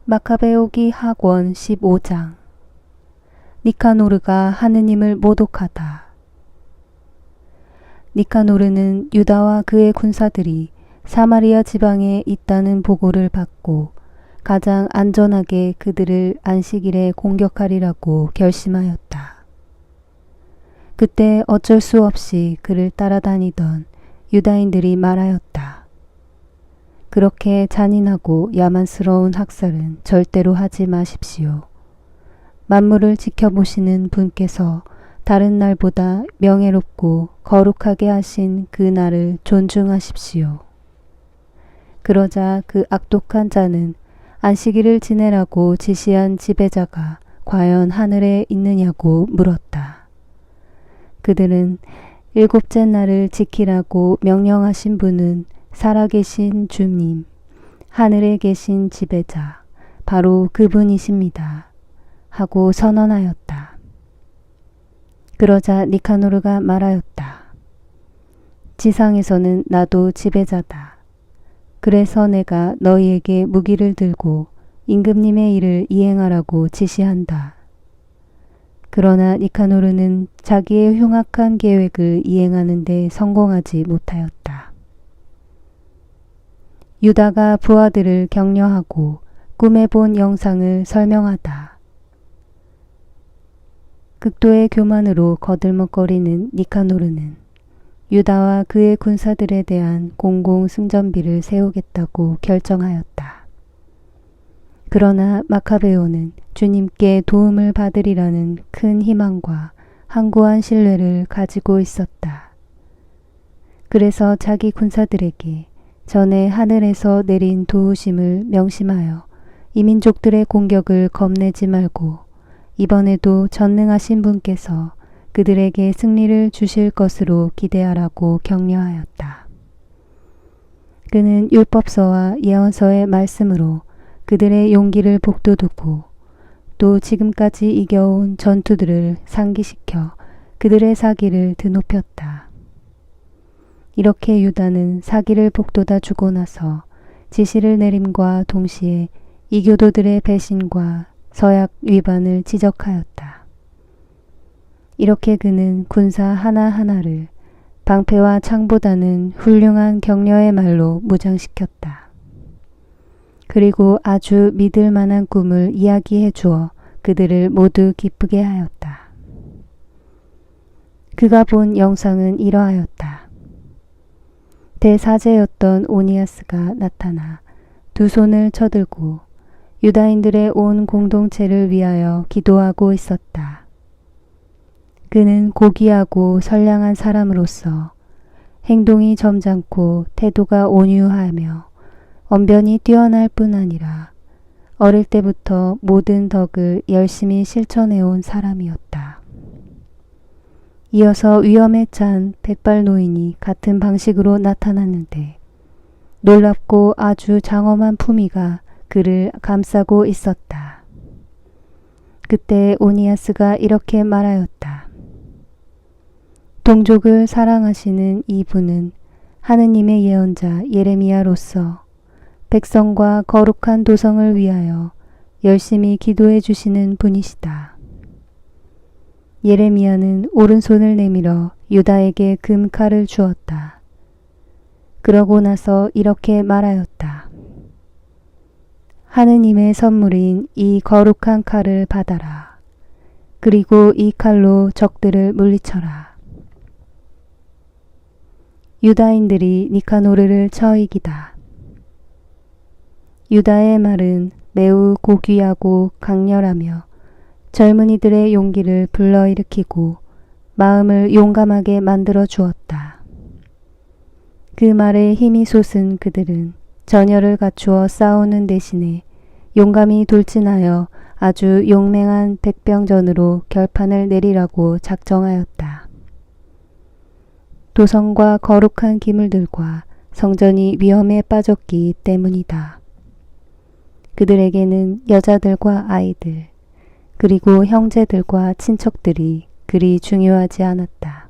마카베오기 학원 15장. 니카노르가 하느님을 모독하다. 니카노르는 유다와 그의 군사들이 사마리아 지방에 있다는 보고를 받고 가장 안전하게 그들을 안식일에 공격하리라고 결심하였다. 그때 어쩔 수 없이 그를 따라다니던 유다인들이 말하였다. 그렇게 잔인하고 야만스러운 학살은 절대로 하지 마십시오. 만물을 지켜보시는 분께서 다른 날보다 명예롭고 거룩하게 하신 그 날을 존중하십시오. 그러자 그 악독한 자는 안식일을 지내라고 지시한 지배자가 과연 하늘에 있느냐고 물었다. 그들은 일곱째 날을 지키라고 명령하신 분은 살아계신 주님, 하늘에 계신 지배자, 바로 그분이십니다. 하고 선언하였다. 그러자 니카노르가 말하였다. 지상에서는 나도 지배자다. 그래서 내가 너희에게 무기를 들고 임금님의 일을 이행하라고 지시한다. 그러나 니카노르는 자기의 흉악한 계획을 이행하는 데 성공하지 못하였다. 유다가 부하들을 격려하고 꿈에 본 영상을 설명하다. 극도의 교만으로 거들먹거리는 니카노르는 유다와 그의 군사들에 대한 공공 승전비를 세우겠다고 결정하였다. 그러나 마카베오는 주님께 도움을 받으리라는 큰 희망과 항구한 신뢰를 가지고 있었다. 그래서 자기 군사들에게 전에 하늘에서 내린 도우심을 명심하여 이민족들의 공격을 겁내지 말고 이번에도 전능하신 분께서 그들에게 승리를 주실 것으로 기대하라고 격려하였다. 그는 율법서와 예언서의 말씀으로 그들의 용기를 북돋우고 또 지금까지 이겨온 전투들을 상기시켜 그들의 사기를 드높였다. 이렇게 유다는 사기를 북돋아 주고 나서 지시를 내림과 동시에 이교도들의 배신과 서약 위반을 지적하였다. 이렇게 그는 군사 하나하나를 방패와 창보다는 훌륭한 격려의 말로 무장시켰다. 그리고 아주 믿을 만한 꿈을 이야기해 주어 그들을 모두 기쁘게 하였다. 그가 본 영상은 이러하였다. 대사제였던 오니아스가 나타나 두 손을 쳐들고 유다인들의 온 공동체를 위하여 기도하고 있었다. 그는 고귀하고 선량한 사람으로서 행동이 점잖고 태도가 온유하며 언변이 뛰어날 뿐 아니라 어릴 때부터 모든 덕을 열심히 실천해온 사람이었다. 이어서 위험에 찬 백발 노인이 같은 방식으로 나타났는데 놀랍고 아주 장엄한 품위가 그를 감싸고 있었다. 그때 오니아스가 이렇게 말하였다. 동족을 사랑하시는 이분은 하느님의 예언자 예레미야로서 백성과 거룩한 도성을 위하여 열심히 기도해 주시는 분이시다. 예레미야는 오른손을 내밀어 유다에게 금칼을 주었다. 그러고 나서 이렇게 말하였다. 하느님의 선물인 이 거룩한 칼을 받아라. 그리고 이 칼로 적들을 물리쳐라. 유다인들이 니카노르를 쳐 이기다. 유다의 말은 매우 고귀하고 강렬하며 젊은이들의 용기를 불러일으키고 마음을 용감하게 만들어 주었다. 그 말에 힘이 솟은 그들은 전열을 갖추어 싸우는 대신에 용감히 돌진하여 아주 용맹한 백병전으로 결판을 내리라고 작정하였다. 도성과 거룩한 기물들과 성전이 위험에 빠졌기 때문이다. 그들에게는 여자들과 아이들, 그리고 형제들과 친척들이 그리 중요하지 않았다.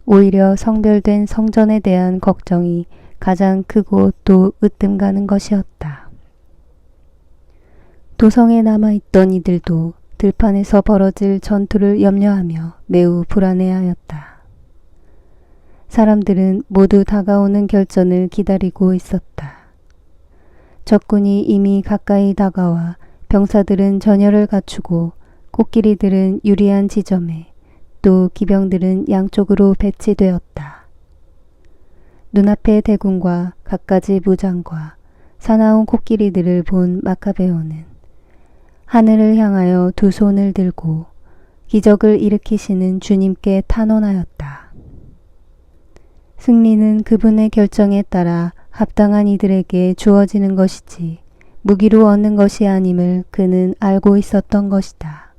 오히려 성별된 성전에 대한 걱정이 가장 크고 또 으뜸 가는 것이었다. 도성에 남아있던 이들도 들판에서 벌어질 전투를 염려하며 매우 불안해하였다. 사람들은 모두 다가오는 결전을 기다리고 있었다. 적군이 이미 가까이 다가와 병사들은 전열을 갖추고 코끼리들은 유리한 지점에 또 기병들은 양쪽으로 배치되었다. 눈앞의 대군과 갖가지 무장과 사나운 코끼리들을 본 마카베오는 하늘을 향하여 두 손을 들고 기적을 일으키시는 주님께 탄원하였다. 승리는 그분의 결정에 따라 합당한 이들에게 주어지는 것이지 무기로 얻는 것이 아님을 그는 알고 있었던 것이다.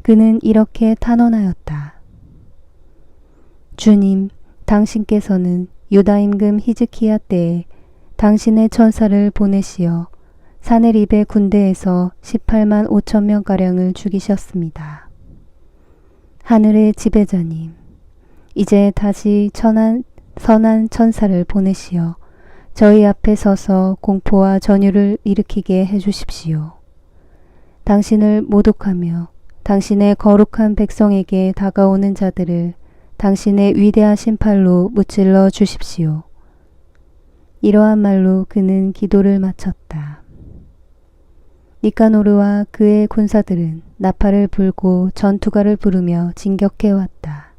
그는 이렇게 탄원하였다. 주님, 당신께서는 유다 임금 히즈키야 때에 당신의 천사를 보내시어 사네립의 군대에서 18만 5천 명가량을 죽이셨습니다. 하늘의 지배자님, 이제 다시 선한 천사를 보내시어 저희 앞에 서서 공포와 전율을 일으키게 해주십시오. 당신을 모독하며 당신의 거룩한 백성에게 다가오는 자들을 당신의 위대하신 팔로 무찔러 주십시오. 이러한 말로 그는 기도를 마쳤다. 니카노르와 그의 군사들은 나팔을 불고 전투가를 부르며 진격해왔다.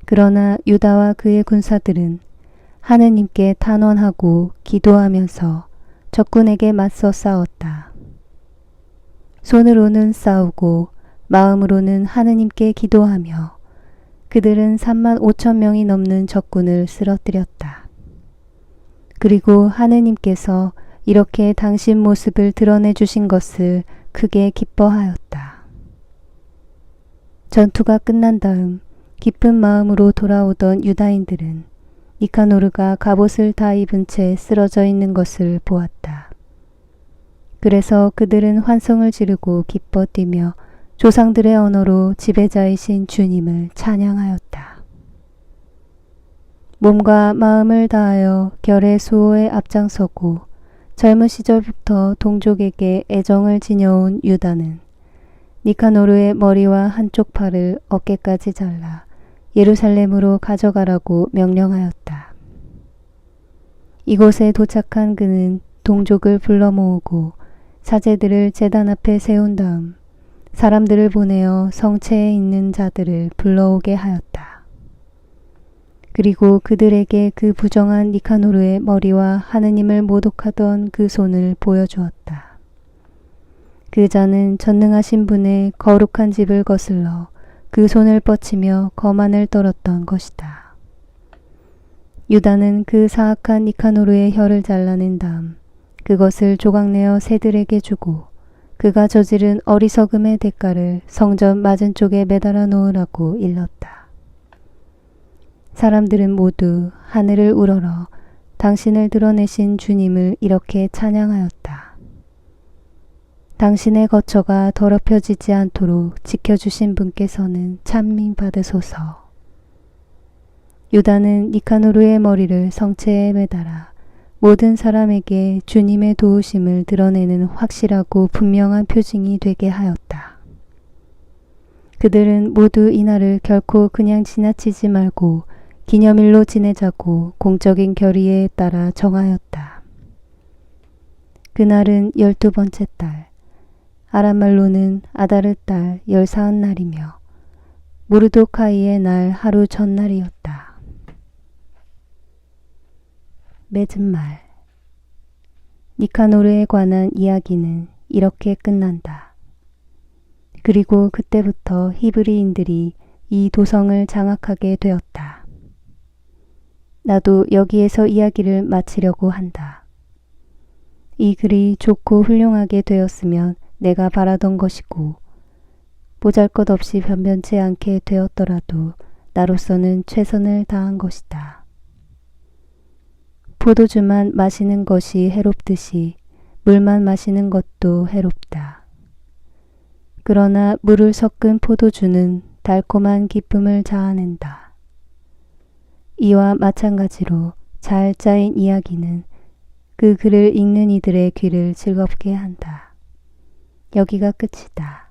그러나 유다와 그의 군사들은 하느님께 탄원하고 기도하면서 적군에게 맞서 싸웠다. 손으로는 싸우고 마음으로는 하느님께 기도하며 그들은 3만 5천 명이 넘는 적군을 쓰러뜨렸다. 그리고 하느님께서 이렇게 당신 모습을 드러내 주신 것을 크게 기뻐하였다. 전투가 끝난 다음 기쁜 마음으로 돌아오던 유다인들은 니카노르가 갑옷을 다 입은 채 쓰러져 있는 것을 보았다. 그래서 그들은 환성을 지르고 기뻐 뛰며 조상들의 언어로 지배자이신 주님을 찬양하였다. 몸과 마음을 다하여 결의 수호에 앞장서고 젊은 시절부터 동족에게 애정을 지녀온 유다는 니카노르의 머리와 한쪽 팔을 어깨까지 잘라 예루살렘으로 가져가라고 명령하였다. 이곳에 도착한 그는 동족을 불러 모으고 사제들을 제단 앞에 세운 다음 사람들을 보내어 성체에 있는 자들을 불러오게 하였다. 그리고 그들에게 그 부정한 니카노르의 머리와 하느님을 모독하던 그 손을 보여주었다. 그 자는 전능하신 분의 거룩한 집을 거슬러 그 손을 뻗치며 거만을 떨었던 것이다. 유다는 그 사악한 니카노르의 혀를 잘라낸 다음 그것을 조각내어 새들에게 주고 그가 저지른 어리석음의 대가를 성전 맞은쪽에 매달아 놓으라고 일렀다. 사람들은 모두 하늘을 우러러 당신을 드러내신 주님을 이렇게 찬양하였다. 당신의 거처가 더럽혀지지 않도록 지켜주신 분께서는 찬미 받으소서. 유다는 니카노르의 머리를 성체에 매달아 모든 사람에게 주님의 도우심을 드러내는 확실하고 분명한 표징이 되게 하였다. 그들은 모두 이날을 결코 그냥 지나치지 말고 기념일로 지내자고 공적인 결의에 따라 정하였다. 그날은 12번째 달, 아람말로는 아다르 달 14날이며 무르도카이의 날 하루 전날이었다. 맺은 말. 니카노르에 관한 이야기는 이렇게 끝난다. 그리고 그때부터 히브리인들이 이 도성을 장악하게 되었다. 나도 여기에서 이야기를 마치려고 한다. 이 글이 좋고 훌륭하게 되었으면 내가 바라던 것이고 보잘것없이 변변치 않게 되었더라도 나로서는 최선을 다한 것이다. 포도주만 마시는 것이 해롭듯이 물만 마시는 것도 해롭다. 그러나 물을 섞은 포도주는 달콤한 기쁨을 자아낸다. 이와 마찬가지로 잘 짜인 이야기는 그 글을 읽는 이들의 귀를 즐겁게 한다. 여기가 끝이다.